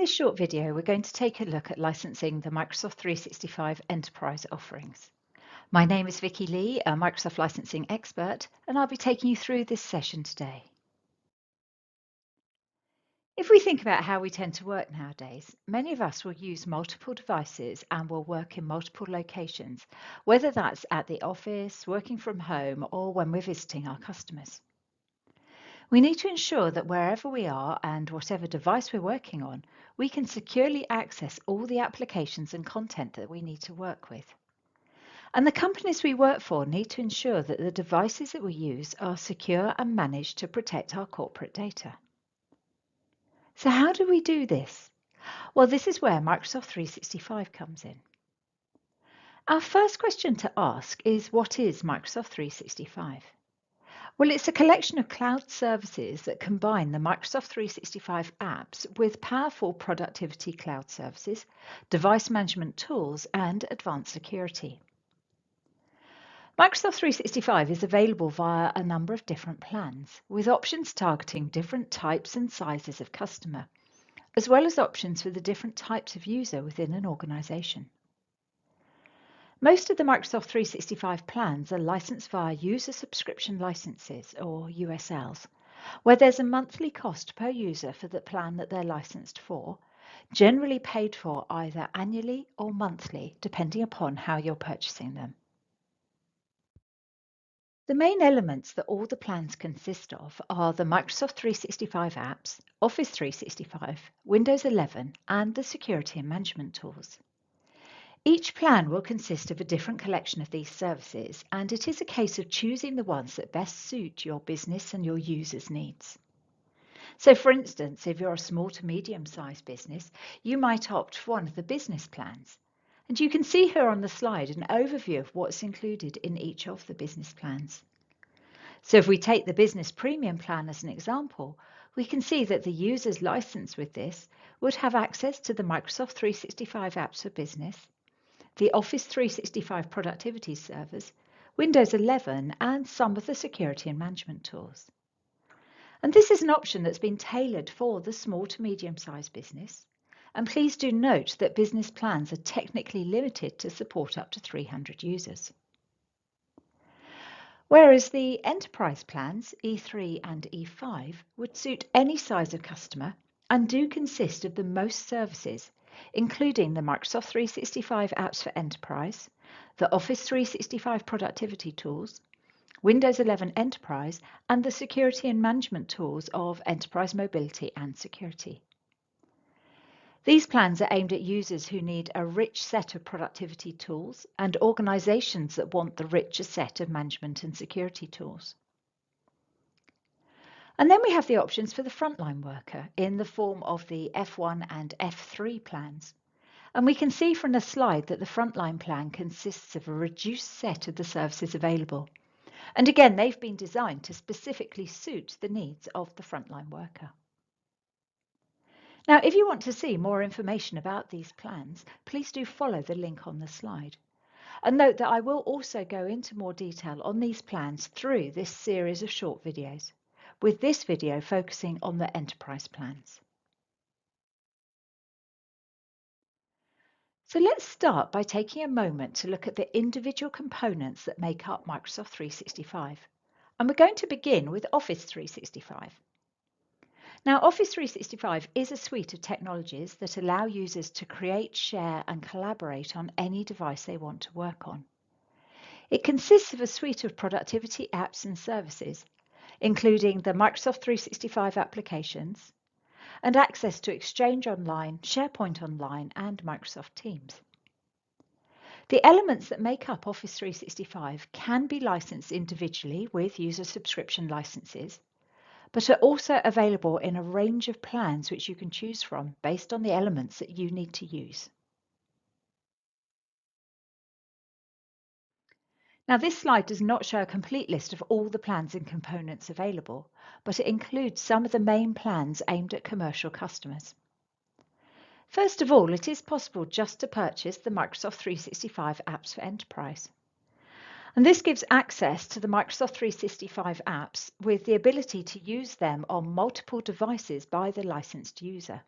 this short video, we're going to take a look at licensing the Microsoft 365 Enterprise offerings. My name is Vicky Lee, a Microsoft licensing expert, and I'll be taking you through this session today. If we think about how we tend to work nowadays, many of us will use multiple devices and will work in multiple locations, whether that's at the office, working from home, or when we're visiting our customers. We need to ensure that wherever we are and whatever device we're working on, we can securely access all the applications and content that we need to work with. And the companies we work for need to ensure that the devices that we use are secure and managed to protect our corporate data. So how do we do this? Well, this is where Microsoft 365 comes in. Our first question to ask is, what is Microsoft 365? Well, it's a collection of cloud services that combine the Microsoft 365 apps with powerful productivity cloud services, device management tools, and advanced security. Microsoft 365 is available via a number of different plans, with options targeting different types and sizes of customer, as well as options for the different types of user within an organization. Most of the Microsoft 365 plans are licensed via user subscription licenses, or USLs, where there's a monthly cost per user for the plan that they're licensed for, generally paid for either annually or monthly, depending upon how you're purchasing them. The main elements that all the plans consist of are the Microsoft 365 apps, Office 365, Windows 11, and the security and management tools. Each plan will consist of a different collection of these services, and it is a case of choosing the ones that best suit your business and your users' needs. So for instance, if you're a small to medium-sized business, you might opt for one of the business plans. And you can see here on the slide an overview of what's included in each of the business plans. So if we take the Business Premium plan as an example, we can see that the users licensed with this would have access to the Microsoft 365 apps for business, the Office 365 productivity servers, Windows 11, and some of the security and management tools. And this is an option that's been tailored for the small to medium-sized business. And please do note that business plans are technically limited to support up to 300 users. Whereas the enterprise plans, E3 and E5, would suit any size of customer and do consist of the most services, including the Microsoft 365 apps for enterprise, the Office 365 productivity tools, Windows 11 Enterprise, and the security and management tools of Enterprise Mobility and Security. These plans are aimed at users who need a rich set of productivity tools and organizations that want the richer set of management and security tools. And then we have the options for the frontline worker in the form of the F1 and F3 plans. And we can see from the slide that the frontline plan consists of a reduced set of the services available. And again, they've been designed to specifically suit the needs of the frontline worker. Now, if you want to see more information about these plans, please do follow the link on the slide. And note that I will also go into more detail on these plans through this series of short videos, with this video focusing on the enterprise plans. So let's start by taking a moment to look at the individual components that make up Microsoft 365. And we're going to begin with Office 365. Now, Office 365 is a suite of technologies that allow users to create, share, and collaborate on any device they want to work on. It consists of a suite of productivity apps and services, including the Microsoft 365 applications, and access to Exchange Online, SharePoint Online, and Microsoft Teams. The elements that make up Office 365 can be licensed individually with user subscription licenses, but are also available in a range of plans which you can choose from based on the elements that you need to use. Now, this slide does not show a complete list of all the plans and components available, but it includes some of the main plans aimed at commercial customers. First of all, it is possible just to purchase the Microsoft 365 apps for enterprise. And this gives access to the Microsoft 365 apps with the ability to use them on multiple devices by the licensed user.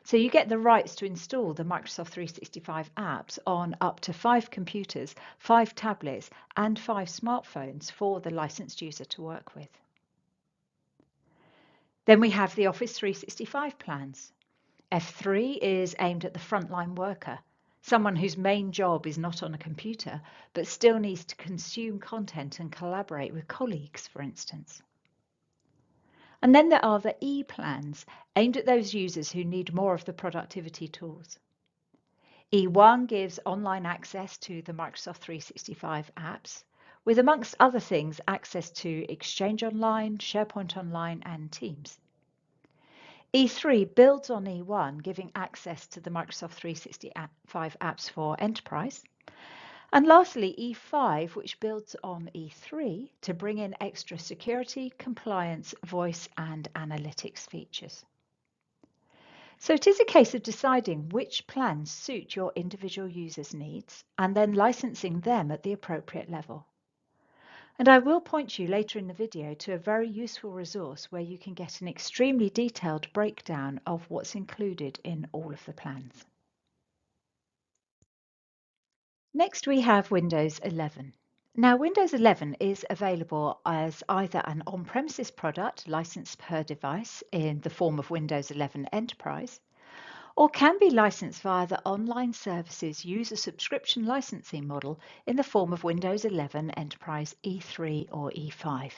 So you get the rights to install the Microsoft 365 apps on up to 5 computers, 5 tablets, and 5 smartphones for the licensed user to work with. Then we have the Office 365 plans. F3 is aimed at the frontline worker, someone whose main job is not on a computer, but still needs to consume content and collaborate with colleagues, for instance. And then there are the E plans, aimed at those users who need more of the productivity tools. E1 gives online access to the Microsoft 365 apps, with amongst other things access to Exchange Online, SharePoint Online, and Teams. E3 builds on E1, giving access to the Microsoft 365 apps for enterprise. And lastly, E5, which builds on E3 to bring in extra security, compliance, voice, and analytics features. So it is a case of deciding which plans suit your individual users' needs and then licensing them at the appropriate level. And I will point you later in the video to a very useful resource where you can get an extremely detailed breakdown of what's included in all of the plans. Next we have Windows 11. Now Windows 11 is available as either an on-premises product licensed per device in the form of Windows 11 Enterprise, or can be licensed via the online services user subscription licensing model in the form of Windows 11 Enterprise E3 or E5.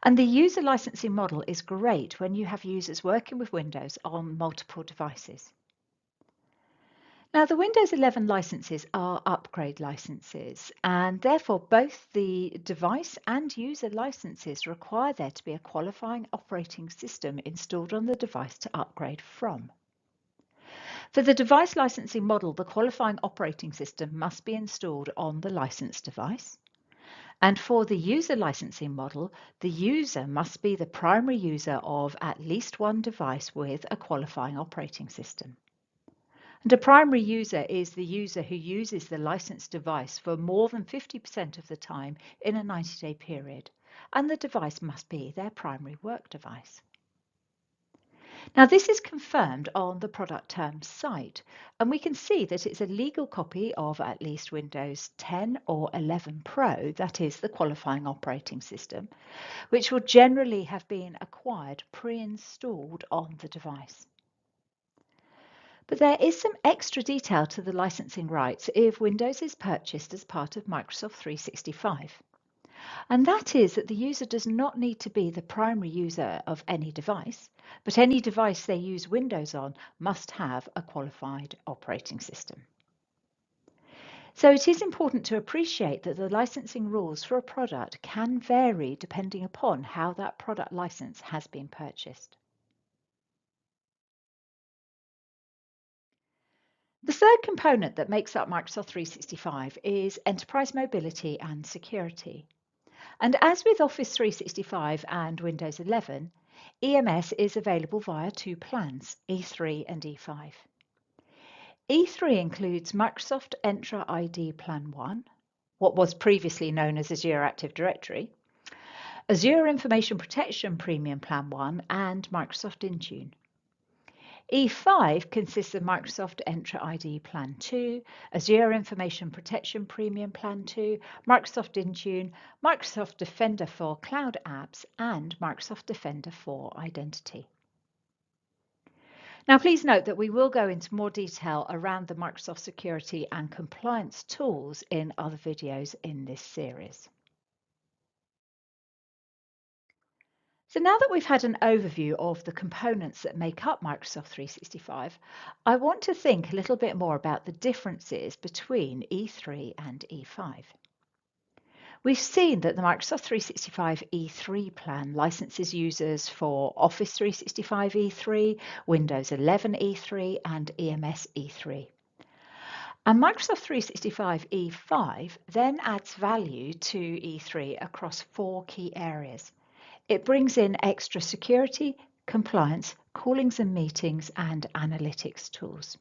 And the user licensing model is great when you have users working with Windows on multiple devices. Now, the Windows 11 licenses are upgrade licenses, and therefore both the device and user licenses require there to be a qualifying operating system installed on the device to upgrade from. For the device licensing model, the qualifying operating system must be installed on the licensed device. And for the user licensing model, the user must be the primary user of at least one device with a qualifying operating system. And a primary user is the user who uses the licensed device for more than 50% of the time in a 90-day period, and the device must be their primary work device. Now, this is confirmed on the product terms site, and we can see that it's a legal copy of at least Windows 10 or 11 Pro, that is the qualifying operating system, which will generally have been acquired pre-installed on the device. But there is some extra detail to the licensing rights if Windows is purchased as part of Microsoft 365. And that is that the user does not need to be the primary user of any device, but any device they use Windows on must have a qualified operating system. So it is important to appreciate that the licensing rules for a product can vary depending upon how that product license has been purchased. The third component that makes up Microsoft 365 is enterprise mobility and security. And as with Office 365 and Windows 11, EMS is available via two plans, E3 and E5. E3 includes Microsoft Entra ID Plan 1, what was previously known as Azure Active Directory, Azure Information Protection Premium Plan 1, and Microsoft Intune. E5 consists of Microsoft Entra ID Plan 2, Azure Information Protection Premium Plan 2, Microsoft Intune, Microsoft Defender for Cloud Apps, and Microsoft Defender for Identity. Now, please note that we will go into more detail around the Microsoft security and compliance tools in other videos in this series. So now that we've had an overview of the components that make up Microsoft 365, I want to think a little bit more about the differences between E3 and E5. We've seen that the Microsoft 365 E3 plan licenses users for Office 365 E3, Windows 11 E3, and EMS E3. And Microsoft 365 E5 then adds value to E3 across 4 key areas. It brings in extra security, compliance, callings and meetings, and analytics tools.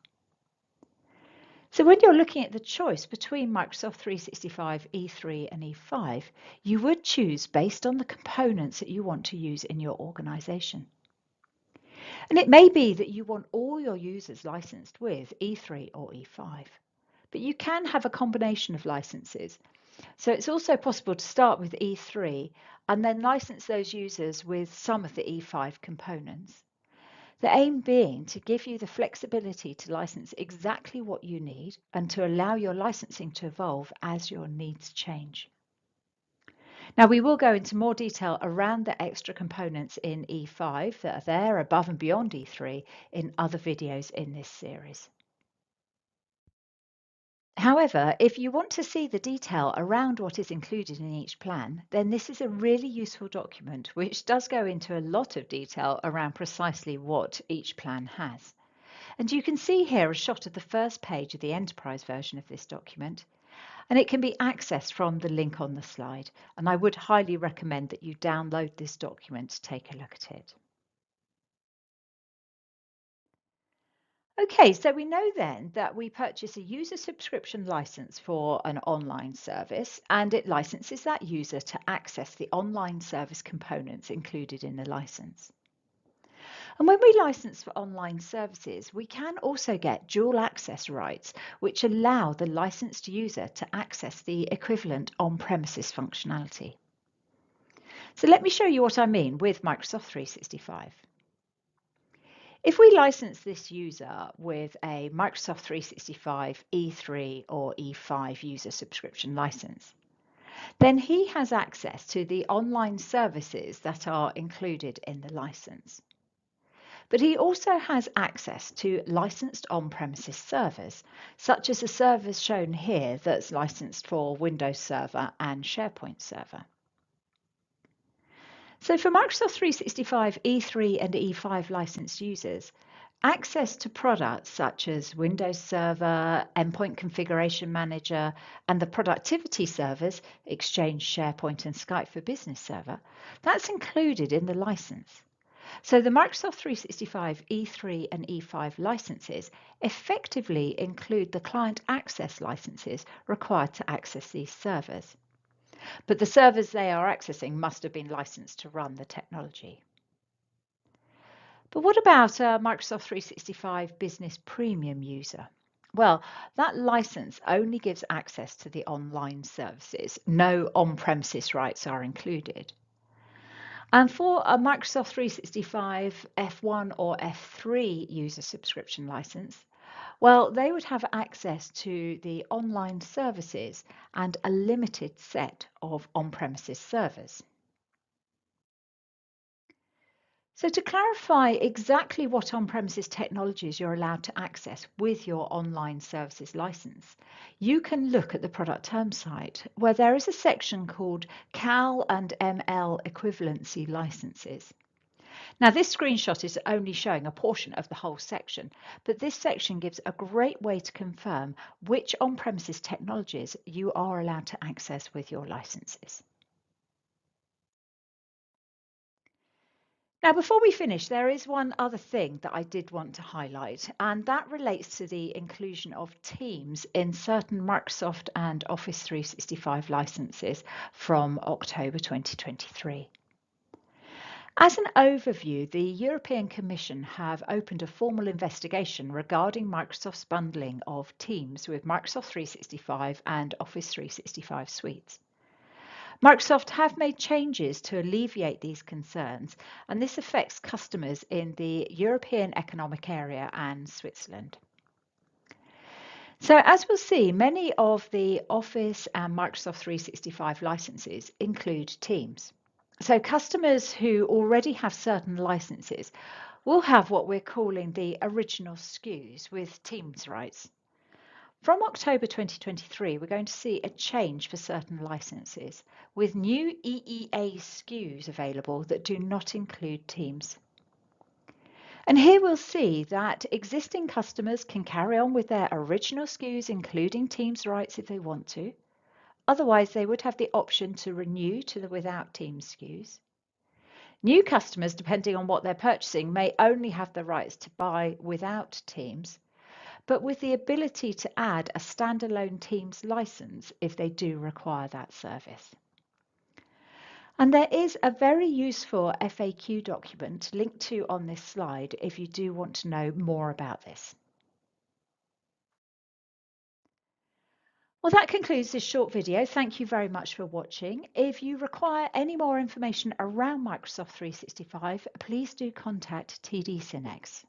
So when you're looking at the choice between Microsoft 365 E3 and E5, you would choose based on the components that you want to use in your organization. And it may be that you want all your users licensed with E3 or E5, but you can have a combination of licenses. So it's also possible to start with E3 and then license those users with some of the E5 components. The aim being to give you the flexibility to license exactly what you need and to allow your licensing to evolve as your needs change. Now we will go into more detail around the extra components in E5 that are there above and beyond E3 in other videos in this series. However, if you want to see the detail around what is included in each plan, then this is a really useful document which does go into a lot of detail around precisely what each plan has. And you can see here a shot of the first page of the enterprise version of this document, and it can be accessed from the link on the slide. And I would highly recommend that you download this document to take a look at it. Okay, so we know then that we purchase a user subscription license for an online service, and it licenses that user to access the online service components included in the license. And when we license for online services, we can also get dual access rights, which allow the licensed user to access the equivalent on-premises functionality. So let me show you what I mean with Microsoft 365. If we license this user with a Microsoft 365 E3 or E5 user subscription license, then he has access to the online services that are included in the license. But he also has access to licensed on-premises servers, such as the servers shown here that's licensed for Windows Server and SharePoint Server. So for Microsoft 365 E3 and E5 licensed users, access to products such as Windows Server, Endpoint Configuration Manager, and the productivity servers, Exchange, SharePoint, and Skype for Business Server, that's included in the license. So the Microsoft 365 E3 and E5 licenses effectively include the client access licenses required to access these servers. But the servers they are accessing must have been licensed to run the technology. But what about a Microsoft 365 Business Premium user? Well, that license only gives access to the online services. No on-premises rights are included. And for a Microsoft 365 F1 or F3 user subscription license, well, they would have access to the online services and a limited set of on-premises servers. So to clarify exactly what on-premises technologies you're allowed to access with your online services license, you can look at the product terms site where there is a section called CAL and ML equivalency licenses. Now this screenshot is only showing a portion of the whole section, but this section gives a great way to confirm which on-premises technologies you are allowed to access with your licenses. Now, before we finish, there is one other thing that I did want to highlight, and that relates to the inclusion of Teams in certain Microsoft and Office 365 licenses from October 2023. As an overview, the European Commission have opened a formal investigation regarding Microsoft's bundling of Teams with Microsoft 365 and Office 365 suites. Microsoft have made changes to alleviate these concerns, and this affects customers in the European Economic Area and Switzerland. So as we'll see, many of the Office and Microsoft 365 licenses include Teams. So customers who already have certain licenses will have what we're calling the original SKUs with Teams rights. From October 2023, we're going to see a change for certain licenses with new EEA SKUs available that do not include Teams. And here we'll see that existing customers can carry on with their original SKUs, including Teams rights if they want to. Otherwise, they would have the option to renew to the without Teams SKUs. New customers, depending on what they're purchasing, may only have the rights to buy without Teams, but with the ability to add a standalone Teams license if they do require that service. And there is a very useful FAQ document linked to on this slide if you do want to know more about this. Well, that concludes this short video. Thank you very much for watching. If you require any more information around Microsoft 365, please do contact TD SYNNEX.